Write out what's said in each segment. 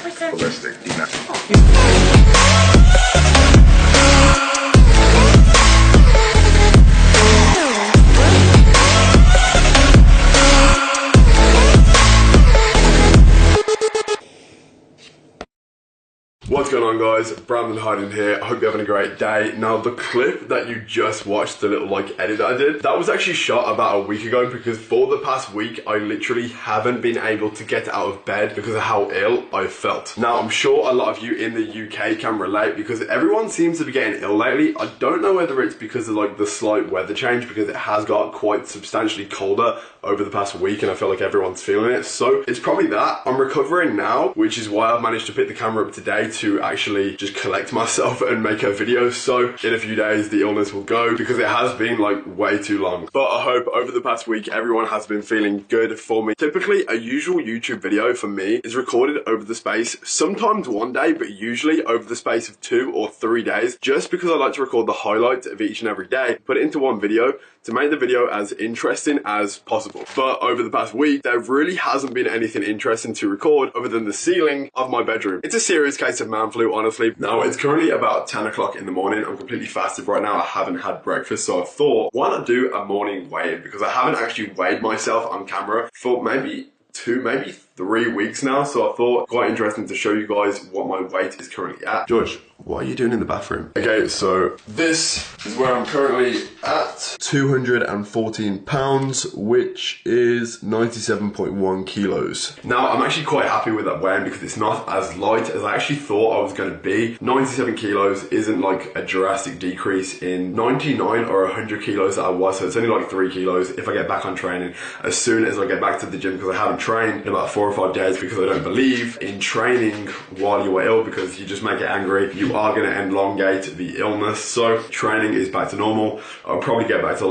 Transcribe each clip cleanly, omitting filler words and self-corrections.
100% ballistic. What's going on, guys? Brandon Hyden here. I hope you're having a great day. Now, the clip that you just watched, the little edit that I did, that was actually shot about a week ago because for the past week, I literally haven't been able to get out of bed because of how ill I felt. Now, I'm sure a lot of you in the UK can relate because everyone seems to be getting ill lately. I don't know whether it's because of the slight weather change, because it has got quite substantially colder over the past week and I feel like everyone's feeling it. So it's probably that. I'm recovering now, which is why I've managed to pick the camera up today to actually just collect myself and make a video. So in a few days, the illness will go because it has been way too long. But I hope over the past week, everyone has been feeling good for me. Typically, a usual YouTube video for me is recorded over the space, sometimes one day, but usually over the space of 2 or 3 days, just because I like to record the highlights of each and every day, put it into one video to make the video as interesting as possible. But over the past week, there really hasn't been anything interesting to record other than the ceiling of my bedroom. It's a serious case of man flu, honestly. Now, it's currently about 10 o'clock in the morning. I'm completely fasted right now. I haven't had breakfast, so I thought, why not do a morning weigh-in? Because I haven't actually weighed myself on camera for maybe 2, maybe 3 weeks now. So I thought, quite interesting to show you guys what my weight is currently at. George, what are you doing in the bathroom? Okay, so this is where I'm currently at. 214 pounds, which is 97.1 kilos. Now, I'm actually quite happy with that weighing because it's not as light as I actually thought I was going to be. 97 kilos isn't like a drastic decrease in 99 or 100 kilos that I was, so it's only 3 kilos if I get back on training as soon as I get back to the gym, because I haven't trained in about 4 or 5 days because I don't believe in training while you are ill, because you just make it angry. You are going to elongate the illness. So training is back to normal. I'll probably get back to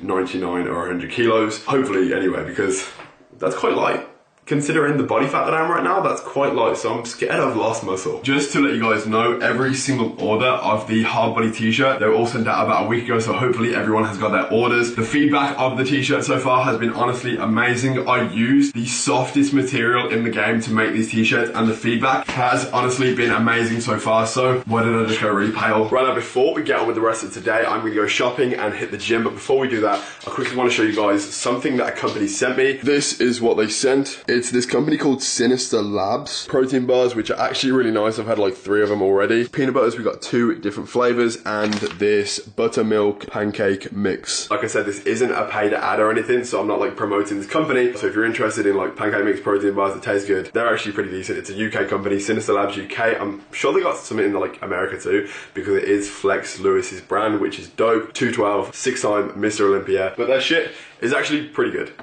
99 or 100 kilos, hopefully anyway, because that's quite light. Considering the body fat that I am right now, that's quite light, so I'm scared I've lost muscle. Just to let you guys know, every single order of the hard body t-shirt, they were all sent out about a week ago, so hopefully everyone has got their orders. The feedback of the t-shirt so far has been honestly amazing. I used the softest material in the game to make these t-shirts, and the feedback has honestly been amazing so far, so why did I just go really pale? Right now, before we get on with the rest of today, I'm gonna go shopping and hit the gym, but before we do that, I quickly wanna show you guys something that a company sent me. This is what they sent. It's this company called Sinister Labs. Protein bars, which are actually really nice. I've had 3 of them already. Peanut butters, we got 2 different flavors, and this buttermilk pancake mix. Like I said, this isn't a paid ad or anything, so I'm not promoting this company. So if you're interested in pancake mix protein bars that taste good, they're actually pretty decent. It's a UK company, Sinister Labs UK. I'm sure they got some in America too, because it is Flex Lewis's brand, which is dope. 212, 6-time Mr. Olympia. But their shit is actually pretty good.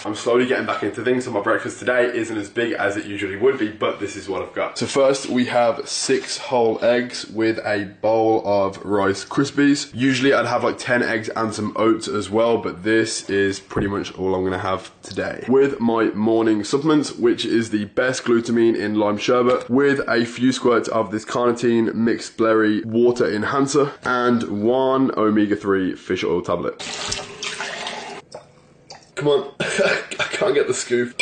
I'm slowly getting back into things, so my breakfast today isn't as big as it usually would be, but this is what I've got. So first we have 6 whole eggs with a bowl of Rice Krispies. Usually I'd have 10 eggs and some oats as well, but this is pretty much all I'm gonna have today. With my morning supplements, which is the best glutamine in lime sherbet, with a few squirts of this carnitine mixed berry water enhancer, and 1 omega-3 fish oil tablet. Come on, I can't get the scoop.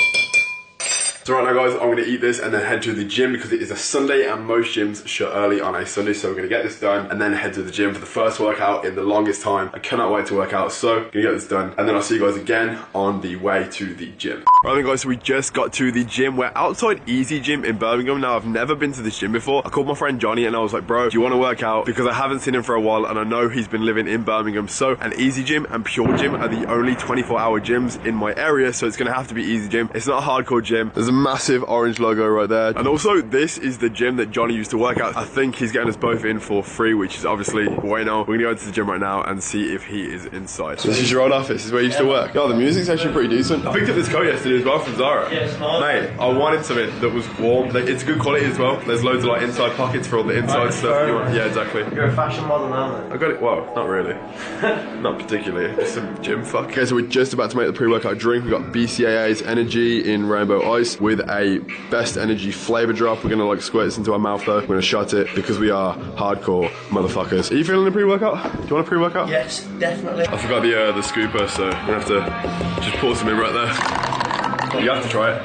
So right now, guys, I'm gonna eat this and then head to the gym because it is a Sunday and most gyms shut early on a Sunday, so we're gonna get this done and then head to the gym for the first workout in the longest time. I cannot wait to work out, so gonna get this done and then I'll see you guys again on the way to the gym. Right then, guys, so we just got to the gym. We're outside Easy Gym in Birmingham. Now, I've never been to this gym before. I called my friend Johnny and I was like, bro, do you wanna work out? Because I haven't seen him for a while and I know he's been living in Birmingham. So an Easy Gym and Pure Gym are the only 24-hour gyms in my area, so it's gonna have to be Easy Gym. It's not a hardcore gym. There's a massive orange logo right there. And also, this is the gym that Johnny used to work at. I think he's getting us both in for free, which is obviously bueno. We're gonna go into the gym right now and see if he is inside. So this is your old office. This is where you used to work. Oh, the music's actually pretty decent. I picked up this coat yesterday as well from Zara. Yeah, it's nice. Mate, I wanted something that was warm. It's good quality as well. There's loads of inside pockets for all the inside stuff. Yeah, exactly. You're a fashion model now, man. I got it. Well, not really. Not particularly. Just some gym fuck. Okay, so we're just about to make the pre-workout drink. We've got BCAA's Energy in Rainbow Ice with a Best Energy flavor drop. We're gonna squirt this into our mouth though. We're gonna shot it because we are hardcore motherfuckers. Are you feeling the pre-workout? Do you want a pre-workout? Yes, definitely. I forgot the scooper, so I'm gonna have to just pour some in right there. You have to try it.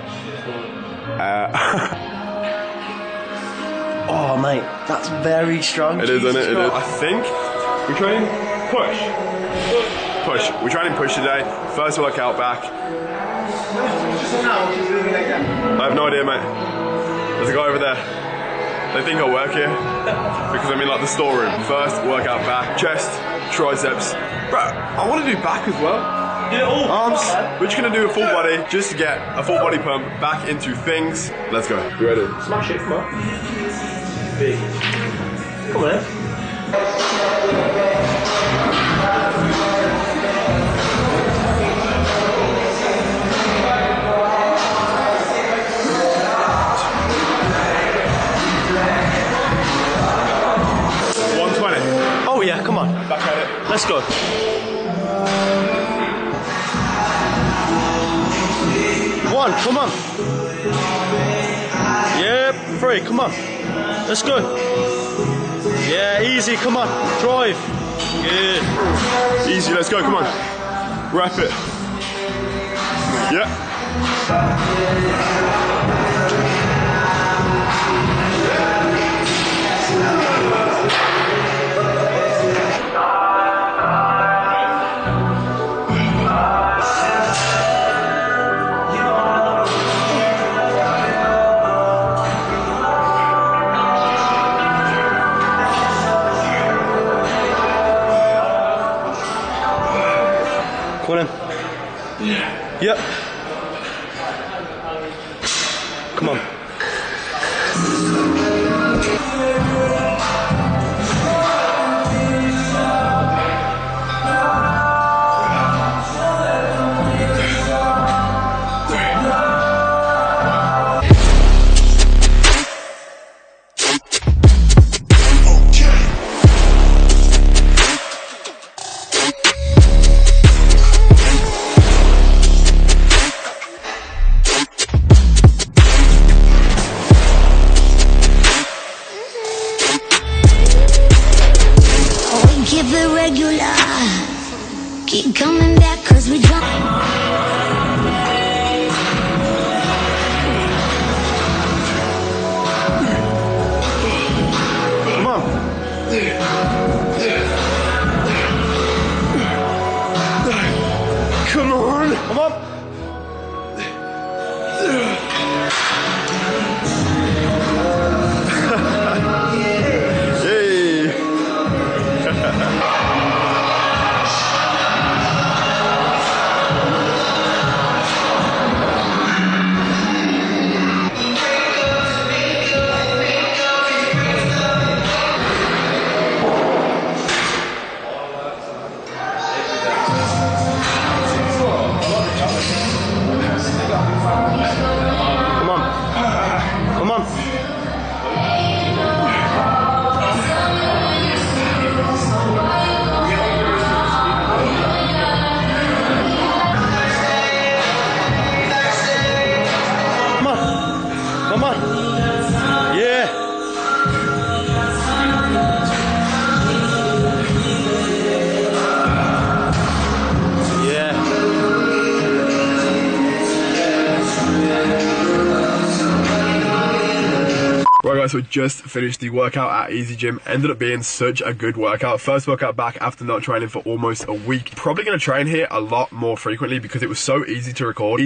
Oh, mate, that's very strong. It is, isn't it? It is. I think we're training push. Push. We're training push today. First workout back. I have no idea, mate. There's a guy over there. They think I work here because I'm in like the storeroom. First workout back. Chest, triceps. Bro, I want to do back as well. Arms. We're just gonna do a full body just to get a full body pump back into things. Let's go. You ready? Smash it, come on. Big. Come on in. Oh yeah, come on. Back at it. Let's go. One, come on. Yep, three, come on. Let's go. Yeah, easy, come on. Drive. Good. Easy, let's go, come on. Wrap it. Yeah. Come on in. Yep. Come on. Keep it regular, keep coming back cause we drunk. Come on. Come on. Come on. Come on. Yeah. Yeah. Right guys, so we just finished the workout at Easy Gym. Ended up being such a good workout. First workout back after not training for almost a week. Probably going to train here a lot more frequently because it was so easy to record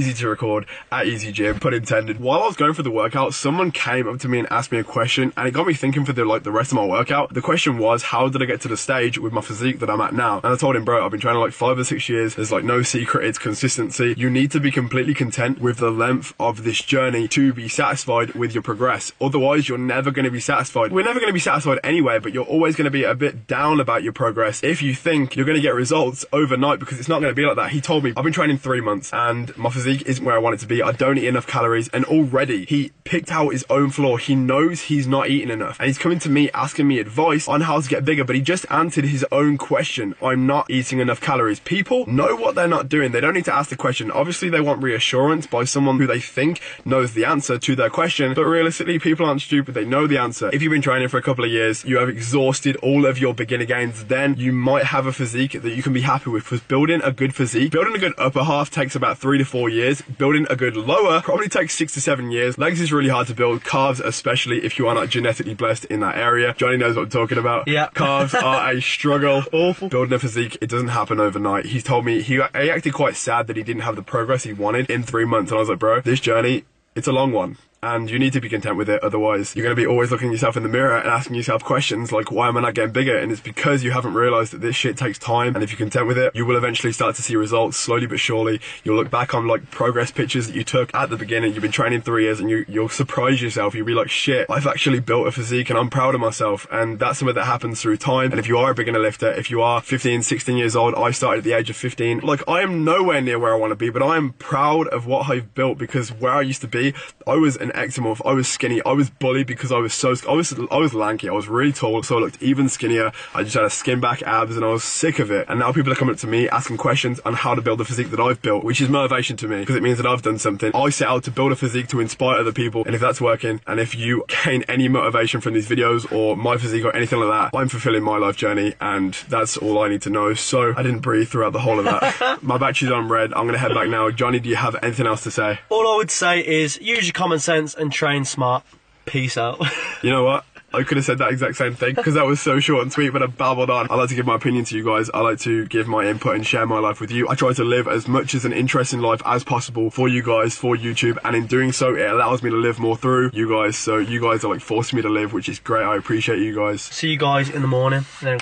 at Easy Gym, pun intended. While I was going for the workout, someone came up to me and asked me a question, and it got me thinking for the rest of my workout. The question was, how did I get to the stage with my physique that I'm at now? And I told him, bro, I've been training like 5 or 6 years. There's like no secret, it's consistency. You need to be completely content with the length of this journey to be satisfied with your progress. Otherwise, you're never going to be satisfied. We're never going to be satisfied anyway, but you're always going to be a bit down about your progress if you think you're going to get results overnight, because it's not going to be like that. He told me, I've been training 3 months and my physique isn't where I want it to be. I don't eat enough calories, and already he picked out his own flaw. He knows he's not eating enough, and he's coming to me asking me advice on how to get bigger, but he just answered his own question. I'm not eating enough calories. People know what they're not doing. They don't need to ask the question. Obviously, they want reassurance by someone who they think knows the answer to their question, but realistically, people aren't stupid. They already know the answer. If you've been training for a couple of years, you have exhausted all of your beginner gains, then you might have a physique that you can be happy with. Because building a good physique, building a good upper half takes about 3 to 4 years. Building a good lower probably takes 6 to 7 years. Legs is really hard to build. Calves, especially if you are not genetically blessed in that area. Johnny knows what I'm talking about. Yeah. Calves are a struggle. Awful. Building a physique, it doesn't happen overnight. He's told me, he acted quite sad that he didn't have the progress he wanted in 3 months. And I was like, bro, this journey, it's a long one. And you need to be content with it, otherwise you're going to be always looking yourself in the mirror and asking yourself questions like, why am I not getting bigger? And it's because you haven't realized that this shit takes time, and if you're content with it, you will eventually start to see results slowly but surely. You'll look back on like progress pictures that you took at the beginning. You've been training 3 years and you'll surprise yourself. You'll be like, shit, I've actually built a physique and I'm proud of myself. And that's something that happens through time. And if you are a beginner lifter, if you are 15, 16 years old, I started at the age of 15. Like, I am nowhere near where I want to be, but I am proud of what I've built, because where I used to be, I was an ectomorph. I was skinny. I was bullied because I was I was lanky. I was really tall, so I looked even skinnier. I just had a skin back, abs, and I was sick of it. And now people are coming up to me asking questions on how to build the physique that I've built, which is motivation to me, because it means that I've done something. I set out to build a physique to inspire other people, and if that's working, and if you gain any motivation from these videos or my physique or anything like that, I'm fulfilling my life journey, and that's all I need to know. So I didn't breathe throughout the whole of that. My battery's on red. I'm gonna head back now. Johnny, do you have anything else to say? All I would say is use your common sense and train smart. Peace out. You know what? I could have said that exact same thing, because that was so short and sweet, but I babbled on. I like to give my opinion to you guys. I like to give my input and share my life with you. I try to live as much as an interesting life as possible for you guys, for YouTube, and in doing so, it allows me to live more through you guys. So you guys are like forcing me to live, which is great. I appreciate you guys. See you guys in the morning. And then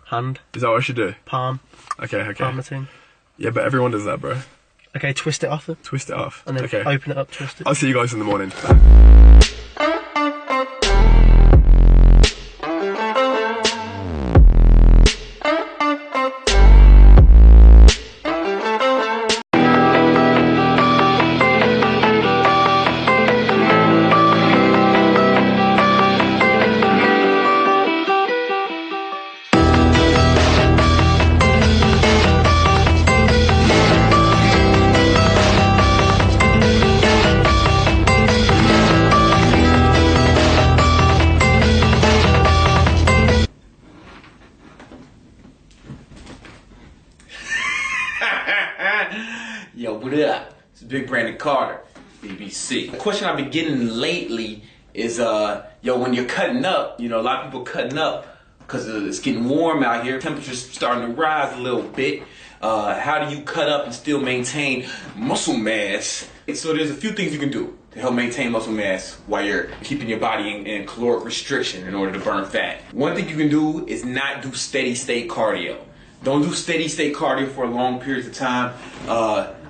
hand. Is that what I should do? Palm. Okay. Palm the thing. Yeah, but everyone does that, bro. Okay, twist it off then. Twist it off. And then okay. Open it up, twist it. I'll see you guys in the morning. Yo, what up? It's Big Brandon Carter, BBC. The question I've been getting lately is, yo, when you're cutting up, you know, a lot of people cutting up because it's getting warm out here. Temperature's starting to rise a little bit. How do you cut up and still maintain muscle mass? So there's a few things you can do to help maintain muscle mass while you're keeping your body in caloric restriction in order to burn fat. One thing you can do is not do steady state cardio. Don't do steady state cardio for long periods of time.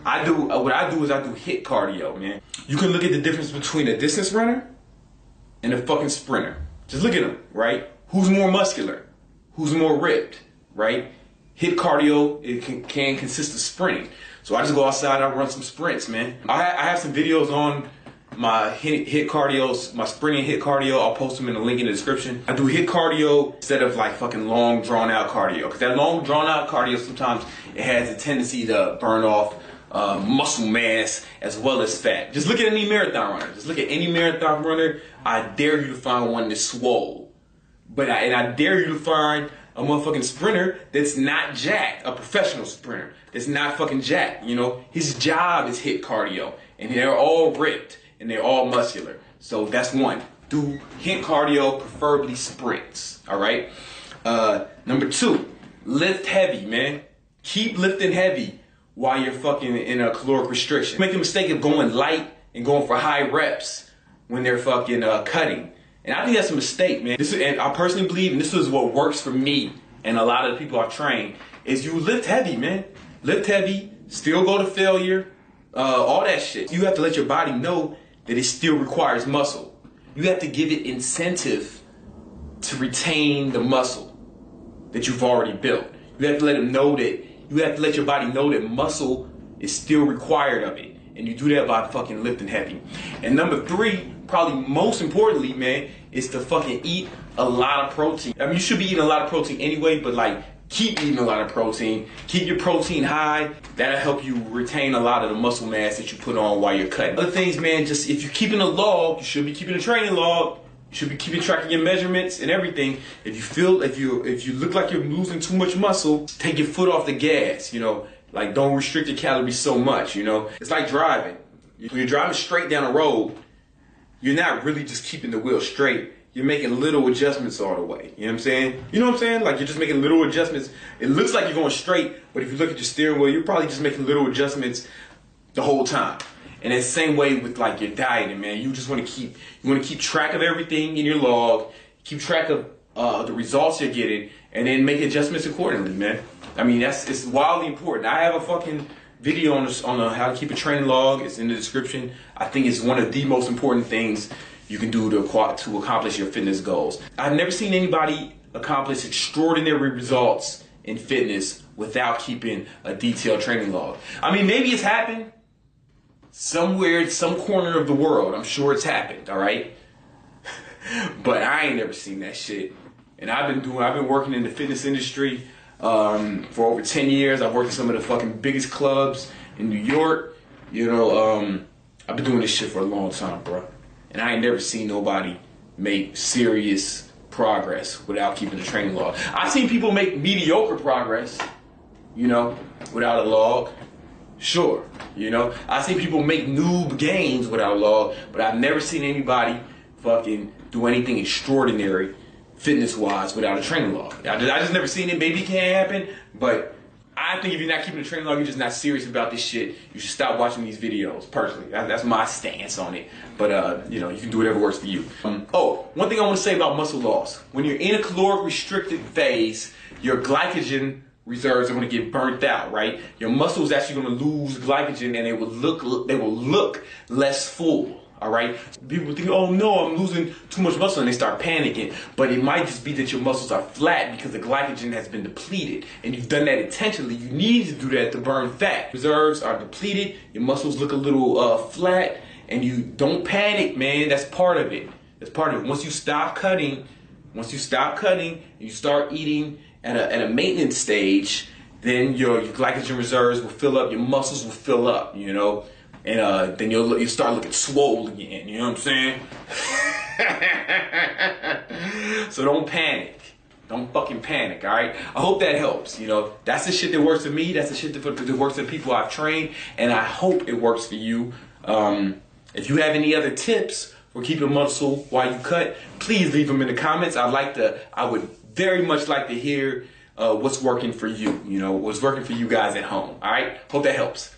What I do is I do HIIT cardio, man. You can look at the difference between a distance runner and a fucking sprinter. Just look at them, right? Who's more muscular? Who's more ripped, right? HIIT cardio, it can consist of sprinting. So I just go outside and I run some sprints, man. I have some videos on my HIIT cardio, my sprinting HIIT cardio. I'll post them in the link in the description. I do HIIT cardio instead of like fucking long drawn out cardio, because that long drawn out cardio sometimes it has a tendency to burn off muscle mass as well as fat. Just look at any marathon runner. Just look at any marathon runner. I dare you to find one that's swole. And I dare you to find a motherfucking sprinter that's not jacked, a professional sprinter that's not fucking jacked. You know, his job is HIIT cardio, and they're all ripped and they're all muscular. So that's one. Do HIIT cardio, preferably sprints. All right. Number two, lift heavy, man. Keep lifting heavy while you're fucking in a caloric restriction. Make the mistake of going light and going for high reps when they're fucking cutting. And I think that's a mistake, man. And I personally believe, and this is what works for me and a lot of the people I train, is you lift heavy, man. Lift heavy, still go to failure, all that shit. You have to let your body know that it still requires muscle. You have to give it incentive to retain the muscle that you've already built. You have to let them know that, you have to let your body know that muscle is still required of it. And you do that by fucking lifting heavy. And number three, probably most importantly, man, is to fucking eat a lot of protein. I mean, you should be eating a lot of protein anyway, but like, keep eating a lot of protein. Keep your protein high. That'll help you retain a lot of the muscle mass that you put on while you're cutting. Other things, man, just if you're keeping a log, you should be keeping a training log. You should be keeping track of your measurements and everything. If you look like you're losing too much muscle, take your foot off the gas, you know. Like, don't restrict your calories so much, you know. It's like driving. When you're driving straight down the road, you're not really just keeping the wheel straight. You're making little adjustments all the way. You know what I'm saying? You know what I'm saying? Like, you're just making little adjustments. It looks like you're going straight, but if you look at your steering wheel, you're probably just making little adjustments the whole time. And it's the same way with like your dieting, man. You just want to keep track of everything in your log, keep track of the results you're getting, and then make adjustments accordingly, man. I mean, it's wildly important. I have a fucking video on how to keep a training log. It's in the description. I think it's one of the most important things you can do to accomplish your fitness goals. I've never seen anybody accomplish extraordinary results in fitness without keeping a detailed training log. I mean, maybe it's happened somewhere in some corner of the world. I'm sure it's happened, all right? But I ain't never seen that shit. And I've been working in the fitness industry for over 10 years. I've worked in some of the fucking biggest clubs in New York. You know, I've been doing this shit for a long time, bro. And I ain't never seen nobody make serious progress without keeping the training log. I've seen people make mediocre progress, you know, without a log. Sure, you know. I've seen people make noob gains without a log, but I've never seen anybody fucking do anything extraordinary fitness-wise without a training log. I just never seen it. Maybe it can happen, but I think if you're not keeping a training log, you're just not serious about this shit. You should stop watching these videos, personally. That's my stance on it. But, you know, you can do whatever works for you. Oh, one thing I want to say about muscle loss. When you're in a caloric restricted phase, your glycogen reserves are going to get burnt out, right? Your muscles actually going to lose glycogen, and they will look less full. All right, people think, oh no, I'm losing too much muscle, and they start panicking. But it might just be that your muscles are flat because the glycogen has been depleted, and you've done that intentionally. You need to do that to burn fat. Reserves are depleted, your muscles look a little flat, and you don't panic, man. That's part of it. That's part of it. Once you stop cutting, and you start eating at a maintenance stage, then your glycogen reserves will fill up, your muscles will fill up, you know. And then you'll start looking swole again, you know what I'm saying? So don't panic. Don't fucking panic, all right? I hope that helps, you know. That's the shit that works for me. That's the shit that works for the people I've trained. And I hope it works for you. If you have any other tips for keeping muscle while you cut, please leave them in the comments. I would very much like to hear what's working for you, you know, what's working for you guys at home, all right? Hope that helps.